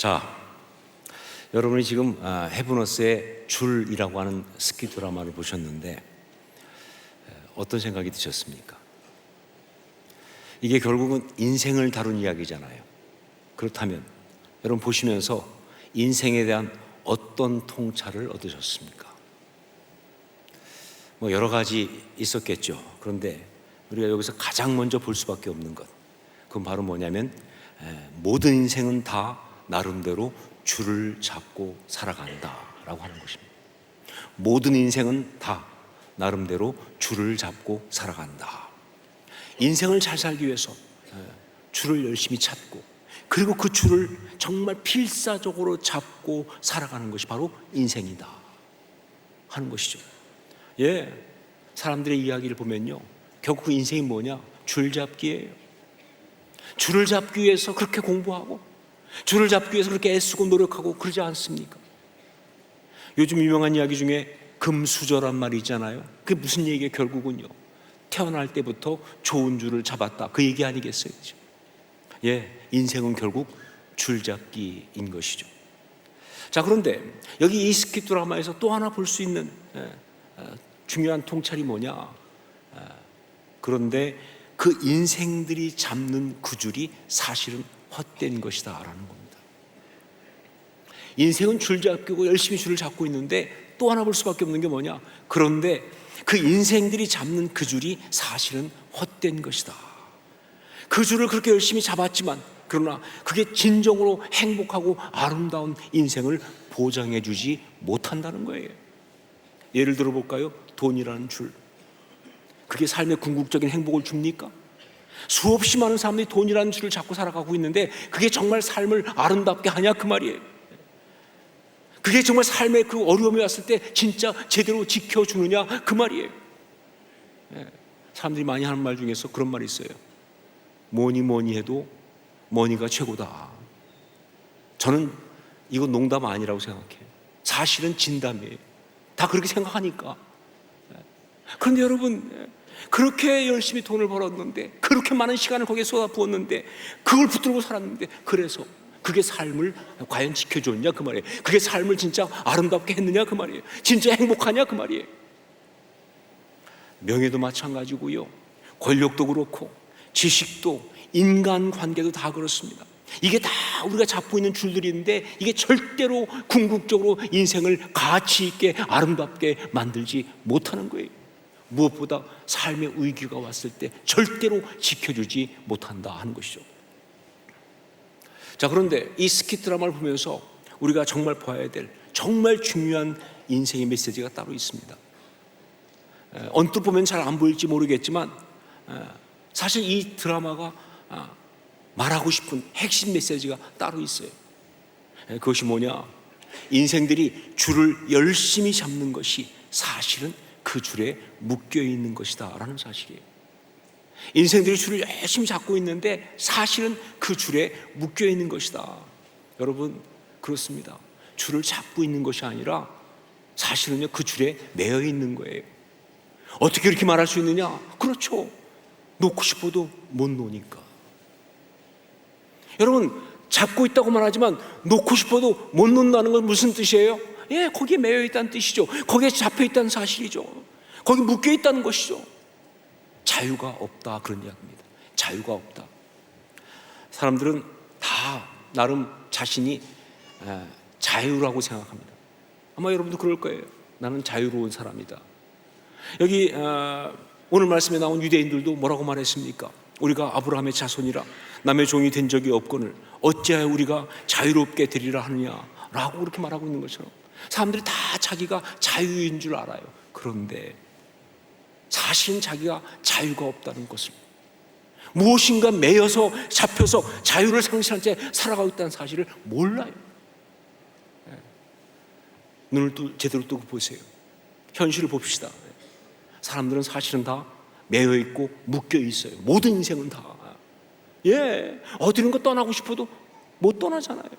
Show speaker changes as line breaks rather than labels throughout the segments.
자, 여러분이 지금 헤브너스의 줄이라고 하는 스키 드라마를 보셨는데 어떤 생각이 드셨습니까? 이게 결국은 인생을 다룬 이야기잖아요. 그렇다면 여러분 보시면서 인생에 대한 어떤 통찰을 얻으셨습니까? 뭐 여러 가지 있었겠죠. 그런데 우리가 여기서 가장 먼저 볼 수밖에 없는 것, 그건 바로 뭐냐면 모든 인생은 다 나름대로 줄을 잡고 살아간다라고 하는 것입니다. 모든 인생은 다 나름대로 줄을 잡고 살아간다. 인생을 잘 살기 위해서 줄을 열심히 찾고, 그리고 그 줄을 정말 필사적으로 잡고 살아가는 것이 바로 인생이다 하는 것이죠. 사람들의 이야기를 보면요, 결국 그 인생이 뭐냐? 줄잡기예요. 줄을 잡기 위해서 그렇게 공부하고, 줄을 잡기 위해서 그렇게 애쓰고 노력하고 그러지 않습니까? 요즘 유명한 이야기 중에 금수저란 말이 있잖아요. 그게 무슨 얘기예요? 결국은요, 태어날 때부터 좋은 줄을 잡았다, 그 얘기 아니겠어요? 인생은 결국 줄잡기인 것이죠. 자, 그런데 여기 이 스키 드라마에서 또 하나 볼 수 있는 중요한 통찰이 뭐냐? 그런데 그 인생들이 잡는 그 줄이 사실은 헛된 것이다 라는 겁니다. 인생은 줄잡기고 열심히 줄을 잡고 있는데 또 하나 볼 수밖에 없는 게 뭐냐? 그런데 그 인생들이 잡는 그 줄이 사실은 헛된 것이다. 그 줄을 그렇게 열심히 잡았지만, 그러나 그게 진정으로 행복하고 아름다운 인생을 보장해 주지 못한다는 거예요. 예를 들어 볼까요? 돈이라는 줄, 그게 삶의 궁극적인 행복을 줍니까? 수없이 많은 사람들이 돈이라는 줄을 잡고 살아가고 있는데 그게 정말 삶을 아름답게 하냐, 그 말이에요. 그게 정말 삶의 그 어려움이 왔을 때 진짜 제대로 지켜주느냐, 그 말이에요. 사람들이 많이 하는 말 중에서 그런 말이 있어요. 뭐니 해도 머니가 최고다. 저는 이거 농담 아니라고 생각해요. 사실은 진담이에요. 다 그렇게 생각하니까. 그런데 여러분, 그렇게 열심히 돈을 벌었는데, 그렇게 많은 시간을 거기에 쏟아부었는데, 그걸 붙들고 살았는데, 그래서 그게 삶을 과연 지켜줬냐, 그 말이에요. 그게 삶을 진짜 아름답게 했느냐, 그 말이에요. 진짜 행복하냐, 그 말이에요. 명예도 마찬가지고요, 권력도 그렇고 지식도 인간관계도 다 그렇습니다. 이게 다 우리가 잡고 있는 줄들인데 이게 절대로 궁극적으로 인생을 가치 있게 아름답게 만들지 못하는 거예요. 무엇보다 삶의 위기가 왔을 때 절대로 지켜주지 못한다 하는 것이죠. 자, 그런데 이 스키 드라마를 보면서 우리가 정말 봐야 될 정말 중요한 인생의 메시지가 따로 있습니다. 언뜻 보면 잘 안 보일지 모르겠지만 사실 이 드라마가 말하고 싶은 핵심 메시지가 따로 있어요. 그것이 뭐냐? 인생들이 줄을 열심히 잡는 것이 사실은 그 줄에 묶여 있는 것이다 라는 사실이에요. 인생들이 줄을 열심히 잡고 있는데 사실은 그 줄에 묶여 있는 것이다. 여러분, 그렇습니다. 줄을 잡고 있는 것이 아니라 사실은요, 그 줄에 매여 있는 거예요. 어떻게 이렇게 말할 수 있느냐? 그렇죠, 놓고 싶어도 못 놓으니까. 여러분, 잡고 있다고 말하지만 놓고 싶어도 못 놓는다는 건 무슨 뜻이에요? 거기에 매여 있다는 뜻이죠. 거기에 잡혀 있다는 사실이죠. 거기 묶여 있다는 것이죠. 자유가 없다, 그런 이야기입니다. 자유가 없다. 사람들은 다 나름 자신이 자유라고 생각합니다. 아마 여러분도 그럴 거예요. 나는 자유로운 사람이다. 여기 오늘 말씀에 나온 유대인들도 뭐라고 말했습니까? 우리가 아브라함의 자손이라 남의 종이 된 적이 없거늘 어찌하여 우리가 자유롭게 되리라 하느냐라고 그렇게 말하고 있는 것처럼 사람들이 다 자기가 자유인 줄 알아요. 그런데 사실은 자기가 자유가 없다는 것을, 무엇인가 매여서 잡혀서 자유를 상실한 채 살아가고 있다는 사실을 몰라요. 눈을 제대로 뜨고 보세요. 현실을 봅시다. 사람들은 사실은 다 매여 있고 묶여 있어요. 모든 인생은 다. 어디론가 떠나고 싶어도 못 떠나잖아요.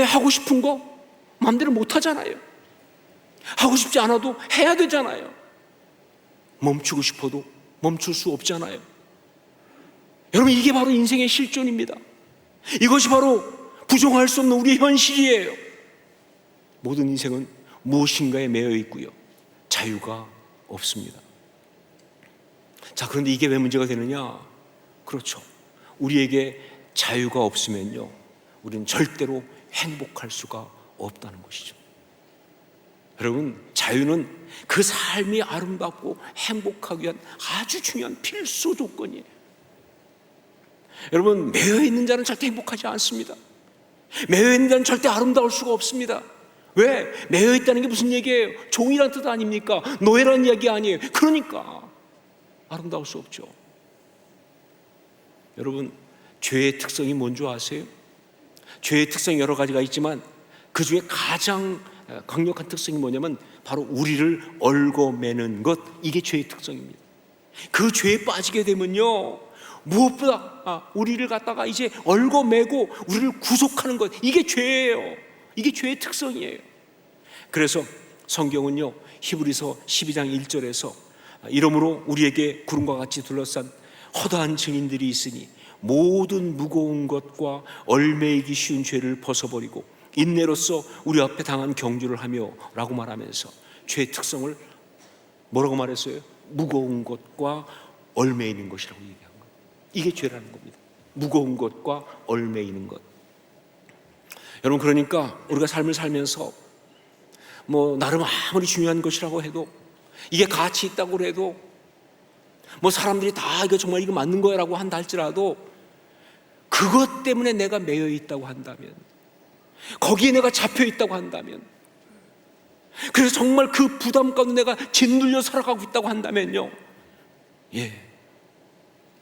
하고 싶은 거 마음대로 못 하잖아요. 하고 싶지 않아도 해야 되잖아요. 멈추고 싶어도 멈출 수 없잖아요. 여러분, 이게 바로 인생의 실존입니다. 이것이 바로 부정할 수 없는 우리의 현실이에요. 모든 인생은 무엇인가에 매여 있고요, 자유가 없습니다. 자, 그런데 이게 왜 문제가 되느냐? 그렇죠. 우리에게 자유가 없으면요, 우리는 절대로 행복할 수가 없다는 것이죠. 여러분, 자유는 그 삶이 아름답고 행복하기 위한 아주 중요한 필수 조건이에요. 여러분, 매여 있는 자는 절대 행복하지 않습니다. 매여 있는 자는 절대 아름다울 수가 없습니다. 왜? 매여 있다는 게 무슨 얘기예요? 종이란 뜻 아닙니까? 노예란 이야기 아니에요. 그러니까 아름다울 수 없죠. 여러분, 죄의 특성이 뭔지 아세요? 죄의 특성이 여러 가지가 있지만 그 중에 가장 강력한 특성이 뭐냐면 바로 우리를 얽어매는 것, 이게 죄의 특성입니다. 그 죄에 빠지게 되면요, 무엇보다 우리를 갖다가 이제 얽어매고 우리를 구속하는 것, 이게 죄예요. 이게 죄의 특성이에요. 그래서 성경은요, 히브리서 12장 1절에서 이러므로 우리에게 구름과 같이 둘러싼 허다한 증인들이 있으니 모든 무거운 것과 얽매이기 쉬운 죄를 벗어버리고 인내로써 우리 앞에 당한 경주를 하며 라고 말하면서 죄의 특성을 뭐라고 말했어요? 무거운 것과 얽매이는 것이라고 얘기한 거예요. 이게 죄라는 겁니다. 무거운 것과 얽매이는 것. 여러분, 그러니까 우리가 삶을 살면서 뭐 나름 아무리 중요한 것이라고 해도, 이게 가치 있다고 해도, 뭐 사람들이 다 이거 정말 이거 맞는 거라고 한다 할지라도 그것 때문에 내가 매여 있다고 한다면, 거기에 내가 잡혀 있다고 한다면, 그래서 정말 그 부담 가운데 내가 짓눌려 살아가고 있다고 한다면요,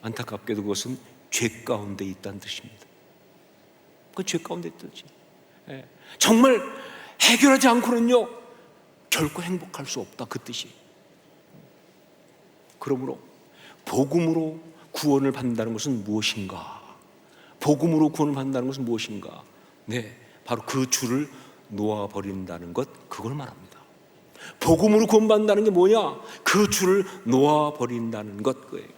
안타깝게도 그것은 죄 가운데 있다는 뜻입니다. 그 죄 가운데 있다는 뜻이. 정말 해결하지 않고는요, 결코 행복할 수 없다, 그 뜻이. 그러므로 복음으로 구원을 받는다는 것은 무엇인가? 복음으로 구원을 받는다는 것은 무엇인가? 바로 그 줄을 놓아버린다는 것, 그걸 말합니다. 복음으로 구원받는다는 게 뭐냐? 그 줄을 놓아버린다는 것, 그거예요.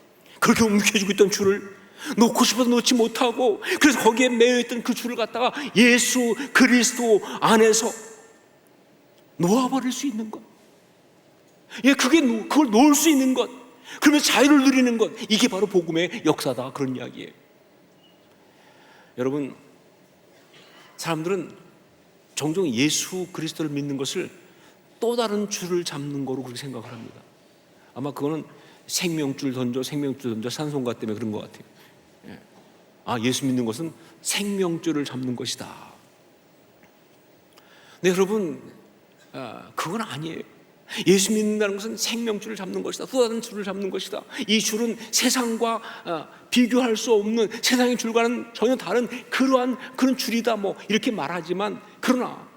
그렇게 움켜쥐고 있던 줄을 놓고 싶어도 놓지 못하고, 그래서 거기에 매여있던 그 줄을 갖다가 예수 그리스도 안에서 놓아버릴 수 있는 것, 그걸 놓을 수 있는 것, 그러면 자유를 누리는 것, 이게 바로 복음의 역사다, 그런 이야기예요. 여러분, 사람들은 종종 예수 그리스도를 믿는 것을 또 다른 줄을 잡는 거로 그렇게 생각을 합니다. 아마 그거는 생명줄 던져 산송가 때문에 그런 것 같아요. 예수 믿는 것은 생명줄을 잡는 것이다. 근데 여러분, 그건 아니에요. 예수 믿는다는 것은 생명줄을 잡는 것이다, 또 다른 줄을 잡는 것이다. 이 줄은 세상과 비교할 수 없는, 세상의 줄과는 전혀 다른 그런 줄이다, 뭐 이렇게 말하지만, 그러나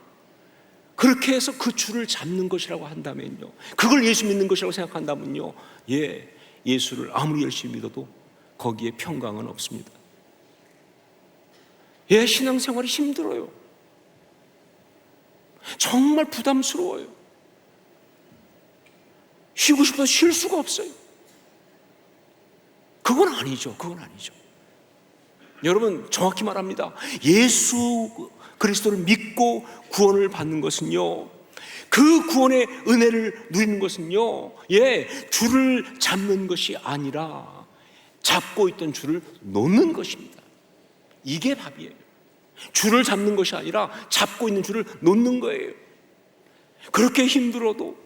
그렇게 해서 그 줄을 잡는 것이라고 한다면요, 그걸 예수 믿는 것이라고 생각한다면요, 예수를 아무리 열심히 믿어도 거기에 평강은 없습니다. 신앙생활이 힘들어요. 정말 부담스러워요. 쉬고 싶어도 쉴 수가 없어요. 그건 아니죠. 여러분, 정확히 말합니다. 예수 그리스도를 믿고 구원을 받는 것은요, 그 구원의 은혜를 누리는 것은요, 줄을 잡는 것이 아니라 잡고 있던 줄을 놓는 것입니다. 이게 답이에요. 줄을 잡는 것이 아니라 잡고 있는 줄을 놓는 거예요. 그렇게 힘들어도,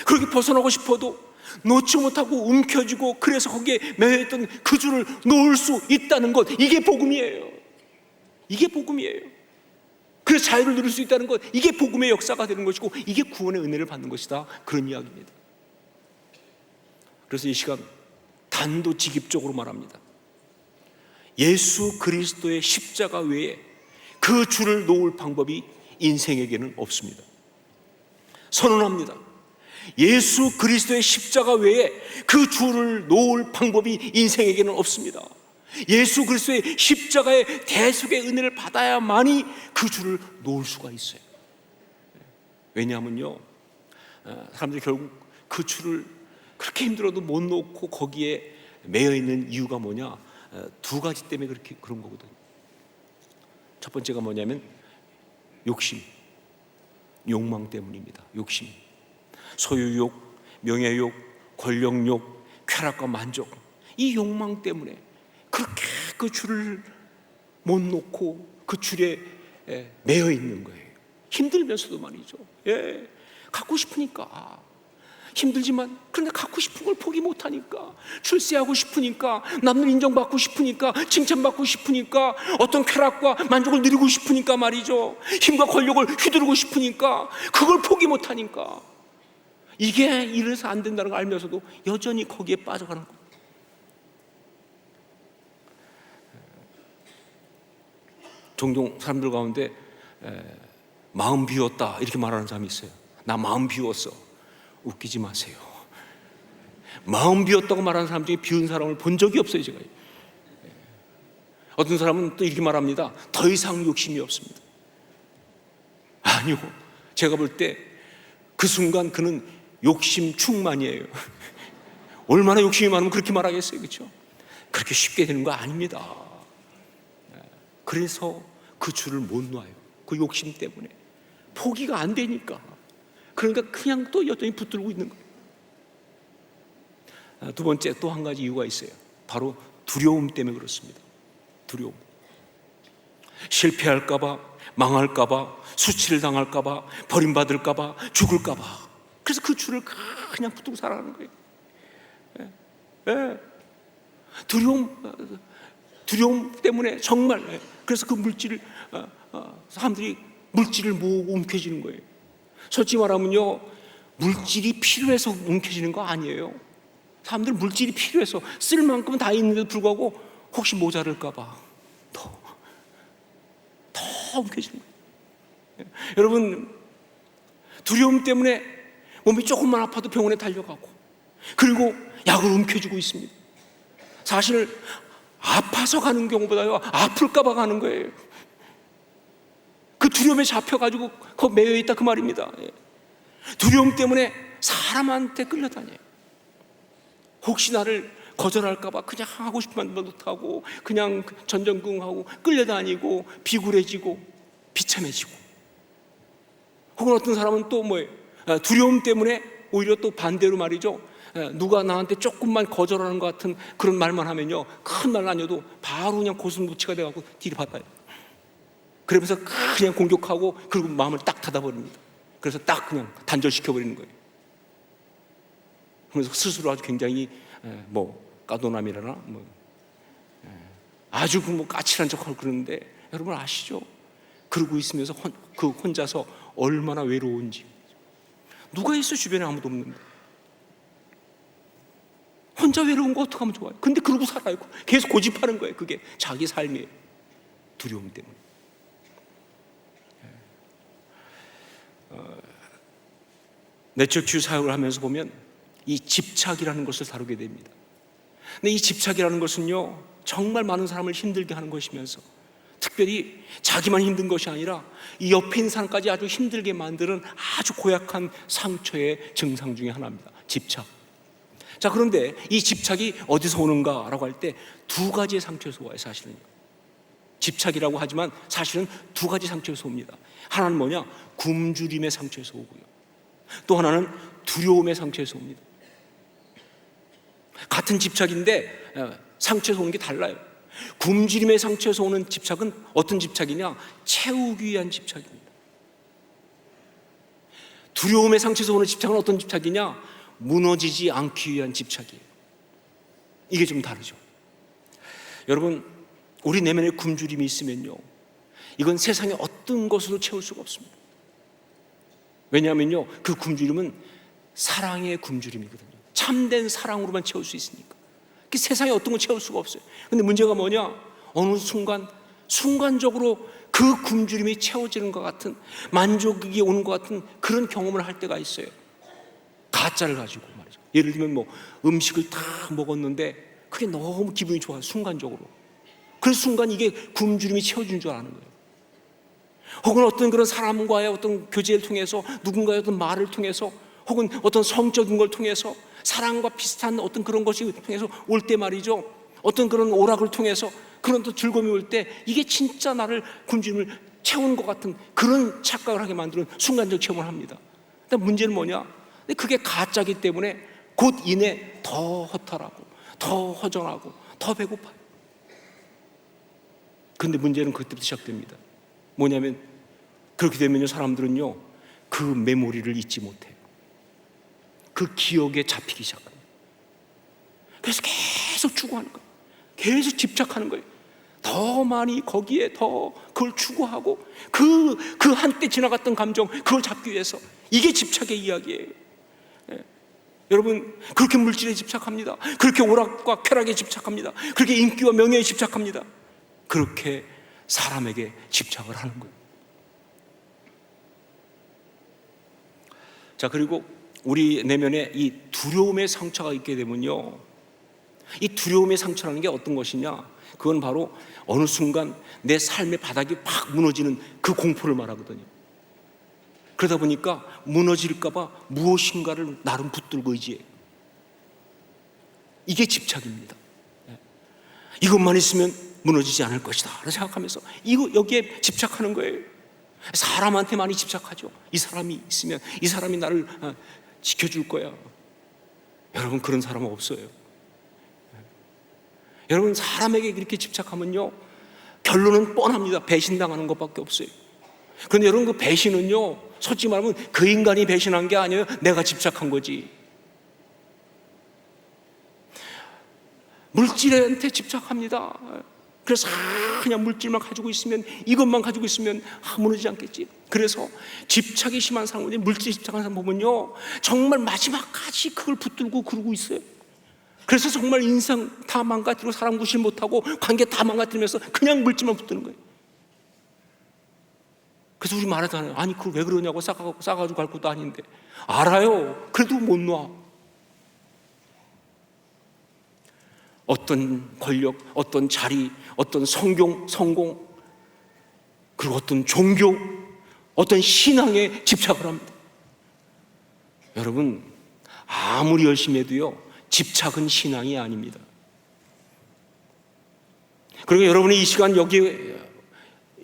그렇게 벗어나고 싶어도 놓지 못하고 움켜쥐고, 그래서 거기에 매여있던 그 줄을 놓을 수 있다는 것, 이게 복음이에요. 그래서 자유를 누릴 수 있다는 것, 이게 복음의 역사가 되는 것이고, 이게 구원의 은혜를 받는 것이다, 그런 이야기입니다. 그래서 이 시간 단도직입적으로 말합니다. 예수 그리스도의 십자가 외에 그 줄을 놓을 방법이 인생에게는 없습니다. 선언합니다. 예수 그리스도의 십자가 외에 그 줄을 놓을 방법이 인생에게는 없습니다. 예수 그리스도의 십자가의 대속의 은혜를 받아야만이 그 줄을 놓을 수가 있어요. 왜냐하면요, 사람들이 결국 그 줄을 그렇게 힘들어도 못 놓고 거기에 매여 있는 이유가 뭐냐? 두 가지 때문에 그런 거거든요. 첫 번째가 뭐냐면 욕심, 욕망 때문입니다. 욕심, 소유욕, 명예욕, 권력욕, 쾌락과 만족, 이 욕망 때문에 그렇게 그 줄을 못 놓고 그 줄에 매여 있는 거예요. 힘들면서도 말이죠. 갖고 싶으니까 힘들지만, 그런데 갖고 싶은 걸 포기 못하니까, 출세하고 싶으니까, 남들 인정받고 싶으니까, 칭찬받고 싶으니까, 어떤 쾌락과 만족을 누리고 싶으니까 말이죠, 힘과 권력을 휘두르고 싶으니까 그걸 포기 못하니까, 이게 이래서 안 된다는 걸 알면서도 여전히 거기에 빠져가는 거예요. 종종 사람들 가운데 마음 비웠다 이렇게 말하는 사람이 있어요. 나 마음 비웠어. 웃기지 마세요. 마음 비웠다고 말하는 사람 중에 비운 사람을 본 적이 없어요, 제가. 어떤 사람은 또 이렇게 말합니다. 더 이상 욕심이 없습니다. 아니요, 제가 볼 때 그 순간 그는 욕심 충만이에요. 얼마나 욕심이 많으면 그렇게 말하겠어요, 그렇죠? 그렇게 쉽게 되는 거 아닙니다. 그래서 그 줄을 못 놔요. 그 욕심 때문에 포기가 안 되니까. 그러니까 그냥 또 여전히 붙들고 있는 거예요. 두 번째, 또 한 가지 이유가 있어요. 바로 두려움 때문에 그렇습니다. 두려움. 실패할까봐, 망할까봐, 수치를 당할까봐, 버림받을까봐, 죽을까봐. 그래서 그 줄을 그냥 붙들고 살아가는 거예요. 두려움 때문에 정말. 그래서 그 물질을, 사람들이 물질을 모으고 움켜쥐는 거예요. 솔직히 말하면요, 물질이 필요해서 움켜쥐는 거 아니에요. 사람들 물질이 필요해서 쓸 만큼은 다 있는데도 불구하고 혹시 모자랄까봐 더 움켜쥐는 거예요. 여러분, 두려움 때문에 몸이 조금만 아파도 병원에 달려가고, 그리고 약을 움켜쥐고 있습니다. 사실 아파서 가는 경우보다요, 아플까봐 가는 거예요. 그 두려움에 잡혀가지고 거기 매여 있다, 그 말입니다. 두려움 때문에 사람한테 끌려다녀요. 혹시 나를 거절할까봐 그냥 하고 싶은 말 못하고 그냥 전전긍긍하고 끌려다니고 비굴해지고 비참해지고, 혹은 어떤 사람은 또 뭐예요? 두려움 때문에 오히려 또 반대로 말이죠, 누가 나한테 조금만 거절하는 것 같은 그런 말만 하면요, 큰 말 아니어도 바로 그냥 고슴도치가 돼갖고 뒤를 받아요. 그러면서 그냥 공격하고, 그리고 마음을 딱 닫아버립니다. 그래서 딱 그냥 단절시켜버리는 거예요. 그래서 스스로 아주 굉장히 까도남이라나 아주 까칠한 척하고 그러는데, 여러분 아시죠? 그러고 있으면서 혼자서 얼마나 외로운지. 누가 있어? 주변에 아무도 없는데 혼자 외로운 거 어떡하면 좋아요? 근데 그러고 살아요. 계속 고집하는 거예요. 그게 자기 삶이에요. 두려움 때문에. 내적 치유 사역을 하면서 보면 이 집착이라는 것을 다루게 됩니다. 근데 이 집착이라는 것은요, 정말 많은 사람을 힘들게 하는 것이면서, 특별히 자기만 힘든 것이 아니라 이 옆에 있는 사람까지 아주 힘들게 만드는 아주 고약한 상처의 증상 중에 하나입니다. 집착. 자, 그런데 이 집착이 어디서 오는가라고 할 때 두 가지의 상처에서 와요. 사실은요, 집착이라고 하지만 사실은 두 가지 상처에서 옵니다. 하나는 뭐냐? 굶주림의 상처에서 오고요, 또 하나는 두려움의 상처에서 옵니다. 같은 집착인데 상처에서 오는 게 달라요. 굶주림의 상처에서 오는 집착은 어떤 집착이냐? 채우기 위한 집착입니다. 두려움의 상처에서 오는 집착은 어떤 집착이냐? 무너지지 않기 위한 집착이에요. 이게 좀 다르죠. 여러분, 우리 내면에 굶주림이 있으면요, 이건 세상의 어떤 것으로 채울 수가 없습니다. 왜냐하면요, 그 굶주림은 사랑의 굶주림이거든요. 참된 사랑으로만 채울 수 있으니까. 그 세상에 어떤 걸 채울 수가 없어요. 근데 문제가 뭐냐? 어느 순간적으로 그 굶주림이 채워지는 것 같은, 만족이 오는 것 같은 그런 경험을 할 때가 있어요. 가짜를 가지고 말이죠. 예를 들면 음식을 다 먹었는데 그게 너무 기분이 좋아요, 순간적으로. 그 순간 이게 굶주림이 채워지는 줄 아는 거예요. 혹은 어떤 그런 사람과의 어떤 교제를 통해서, 누군가의 어떤 말을 통해서, 혹은 어떤 성적인 걸 통해서, 사랑과 비슷한 어떤 그런 것이 통해서 올 때 말이죠, 어떤 그런 오락을 통해서 그런 또 즐거움이 올 때 이게 진짜 나를 굶주림을 채우는 것 같은 그런 착각을 하게 만드는 순간적 체험을 합니다. 근데 문제는 뭐냐? 근데 그게 가짜기 때문에 곧 이내 더 허탈하고 더 허전하고 더 배고파요. 근데 문제는 그때부터 시작됩니다. 뭐냐면 그렇게 되면요, 사람들은요 그 메모리를 잊지 못해요. 그 기억에 잡히기 시작합니다. 그래서 계속 추구하는 거예요. 계속 집착하는 거예요. 더 많이 거기에 더 그걸 추구하고 그 한때 지나갔던 감정 그걸 잡기 위해서. 이게 집착의 이야기예요. 예. 여러분 그렇게 물질에 집착합니다. 그렇게 오락과 쾌락에 집착합니다. 그렇게 인기와 명예에 집착합니다. 그렇게 사람에게 집착을 하는 거예요. 자, 그리고 우리 내면에 이 두려움의 상처가 있게 되면요, 이 두려움의 상처라는 게 어떤 것이냐, 그건 바로 어느 순간 내 삶의 바닥이 팍 무너지는 그 공포를 말하거든요. 그러다 보니까 무너질까 봐 무엇인가를 나름 붙들고 의지해요. 이게 집착입니다. 이것만 있으면 무너지지 않을 것이다 라고 생각하면서 여기에 집착하는 거예요. 사람한테 많이 집착하죠. 이 사람이 있으면 이 사람이 나를 지켜줄 거야. 여러분 그런 사람은 없어요. 여러분 사람에게 이렇게 집착하면요 결론은 뻔합니다. 배신당하는 것밖에 없어요. 그런데 여러분 그 배신은요 솔직히 말하면 그 인간이 배신한 게 아니에요. 내가 집착한 거지. 물질한테 집착합니다. 그래서 그냥 물질만 가지고 있으면, 이것만 가지고 있으면 무너지지 않겠지. 그래서 집착이 심한 사람은, 물질에 집착하는 사람 보면요 정말 마지막까지 그걸 붙들고 그러고 있어요. 그래서 정말 인생 다 망가뜨리고 사람 구실 못하고 관계 다 망가뜨리면서 그냥 물질만 붙드는 거예요. 그래서 우리 말하잖아요. 아니 그걸 왜 그러냐고, 싸가지고 갈 것도 아닌데. 알아요. 그래도 못 놔. 어떤 권력, 어떤 자리, 어떤 성공, 그리고 어떤 종교, 어떤 신앙에 집착을 합니다. 여러분 아무리 열심히 해도요 집착은 신앙이 아닙니다. 그리고 여러분이 이 시간 여기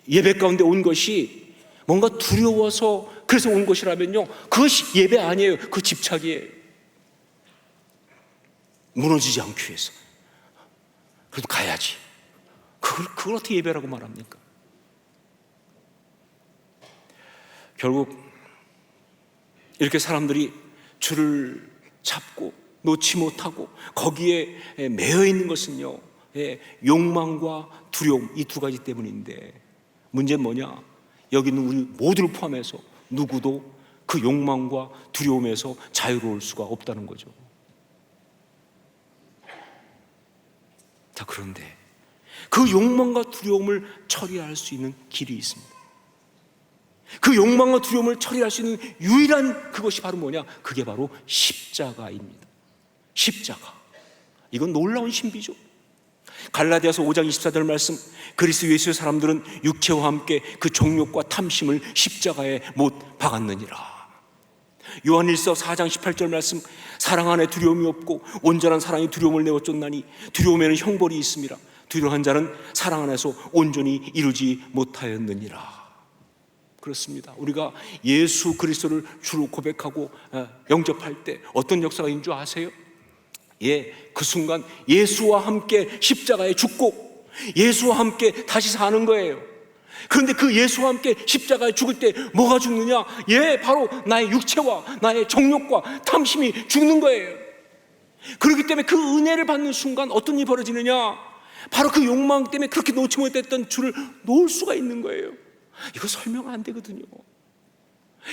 예배 가운데 온 것이 뭔가 두려워서 그래서 온 것이라면요 그것이 예배 아니에요. 그 집착이에요. 무너지지 않기 위해서. 그래도 가야지. 그걸 어떻게 예배라고 말합니까? 결국 이렇게 사람들이 줄을 잡고 놓지 못하고 거기에 매여 있는 것은요 욕망과 두려움, 이 두 가지 때문인데, 문제는 뭐냐? 여기 있는 우리 모두를 포함해서 누구도 그 욕망과 두려움에서 자유로울 수가 없다는 거죠. 자, 그런데 그 욕망과 두려움을 처리할 수 있는 길이 있습니다. 그 욕망과 두려움을 처리할 수 있는 유일한 그것이 바로 뭐냐? 그게 바로 십자가입니다. 십자가. 이건 놀라운 신비죠. 갈라디아서 5장 24절 말씀, 그리스도 예수의 사람들은 육체와 함께 그 정욕과 탐심을 십자가에 못 박았느니라. 요한일서 4장 18절 말씀, 사랑 안에 두려움이 없고 온전한 사랑이 두려움을 내어 쫓나니 두려움에는 형벌이 있음이라. 두려워한 자는 사랑 안에서 온전히 이루지 못하였느니라. 그렇습니다. 우리가 예수 그리스도를 주로 고백하고 영접할 때 어떤 역사가 있는 줄 아세요? 그 순간 예수와 함께 십자가에 죽고 예수와 함께 다시 사는 거예요. 그런데 그 예수와 함께 십자가에 죽을 때 뭐가 죽느냐? 바로 나의 육체와 나의 정욕과 탐심이 죽는 거예요. 그렇기 때문에 그 은혜를 받는 순간 어떤 일이 벌어지느냐? 바로 그 욕망 때문에 그렇게 놓지 못했던 줄을 놓을 수가 있는 거예요. 이거 설명 안 되거든요.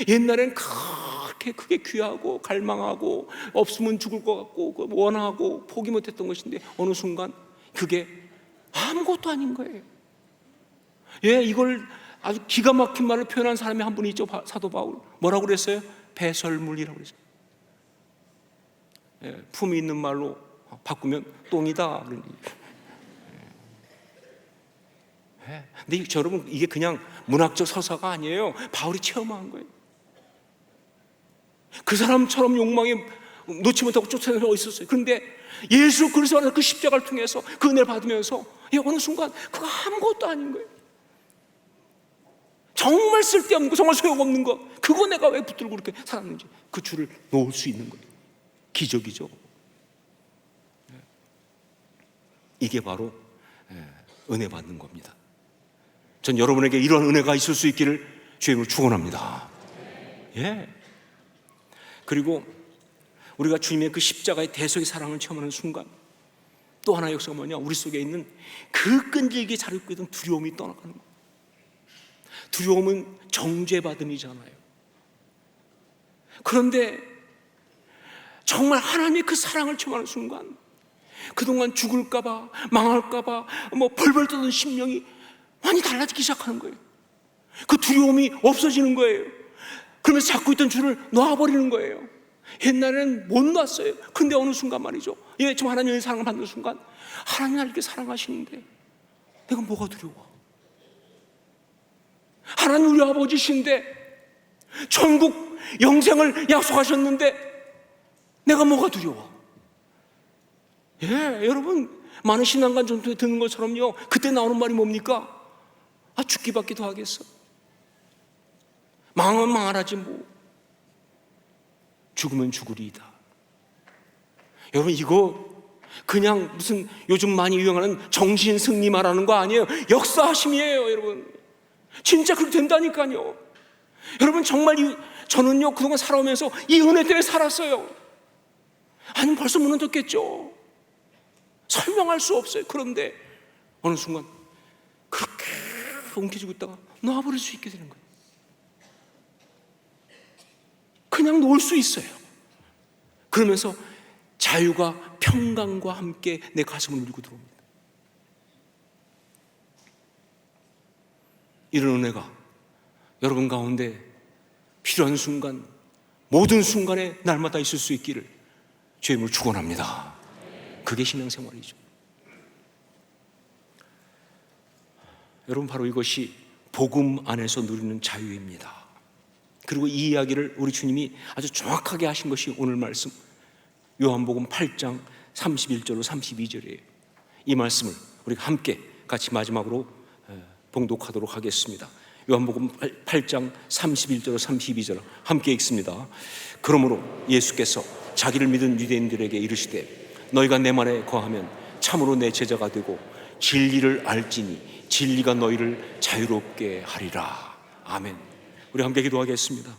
옛날엔 그렇게 그게 귀하고 갈망하고 없으면 죽을 것 같고 원하고 포기 못했던 것인데 어느 순간 그게 아무것도 아닌 거예요. 이걸 아주 기가 막힌 말을 표현한 사람이 한 분이 있죠. 사도 바울. 뭐라고 그랬어요? 배설물이라고 그랬어요. 품이 있는 말로 바꾸면 똥이다. 근데 여러분 이게 그냥 문학적 서사가 아니에요. 바울이 체험한 거예요. 그 사람처럼 욕망에 놓지 못하고 쫓아내는 게 있었어요. 그런데 예수 그리스도 안에서 그 십자가를 통해서 그 은혜를 받으면서 어느 순간 그거 아무것도 아닌 거예요. 정말 쓸데없는 거, 정말 소용없는 거, 그거 내가 왜 붙들고 그렇게 살았는지 그 줄을 놓을 수 있는 거예요. 기적이죠. 이게 바로 은혜 받는 겁니다. 전 여러분에게 이런 은혜가 있을 수 있기를 주님을 축원합니다. 예. 그리고 우리가 주님의 그 십자가의 대속의 사랑을 체험하는 순간 또 하나의 역사가 뭐냐, 우리 속에 있는 그 끈질기게 자르고 있던 두려움이 떠나가는 거예요. 두려움은 정죄받음이잖아요. 그런데 정말 하나님의 그 사랑을 체험하는 순간 그동안 죽을까봐, 망할까봐 벌벌 떠던 심령이 많이 달라지기 시작하는 거예요. 그 두려움이 없어지는 거예요. 그러면서 잡고 있던 줄을 놔버리는 거예요. 옛날에는 못 놨어요. 근데 어느 순간 말이죠, 지금 하나님의 사랑을 받는 순간 하나님 나를 이렇게 사랑하시는데 내가 뭐가 두려워? 하나님 우리 아버지신데 천국 영생을 약속하셨는데 내가 뭐가 두려워? 여러분, 많은 신앙관 전통에 듣는 것처럼요, 그때 나오는 말이 뭡니까? 죽기밖에 더 하겠어. 망하면 망하라지 뭐. 죽으면 죽으리이다. 여러분, 이거 그냥 무슨 요즘 많이 유행하는 정신승리 말하는 거 아니에요. 역사하심이에요, 여러분. 진짜 그렇게 된다니까요. 여러분, 정말 저는요 그동안 살아오면서 이 은혜 때문에 살았어요. 아니면 벌써 무너졌겠죠. 설명할 수 없어요. 그런데 어느 순간 그렇게 움켜쥐고 있다가 놔버릴 수 있게 되는 거예요. 그냥 놓을 수 있어요. 그러면서 자유가 평강과 함께 내 가슴을 누리고 들어옵니다. 이런 은혜가 여러분 가운데 필요한 순간, 모든 순간에 날마다 있을 수 있기를 주님을 축원합니다. 그게 신앙생활이죠. 여러분, 바로 이것이 복음 안에서 누리는 자유입니다. 그리고 이 이야기를 우리 주님이 아주 정확하게 하신 것이 오늘 말씀 요한복음 8장 31절로 32절이에요. 이 말씀을 우리가 함께 같이 마지막으로 봉독하도록 하겠습니다. 요한복음 8장 31절로 32절 함께 읽습니다. 그러므로 예수께서 자기를 믿은 유대인들에게 이르시되 너희가 내 말에 거하면 참으로 내 제자가 되고 진리를 알지니 진리가 너희를 자유롭게 하리라. 아멘. 우리 함께 기도하겠습니다.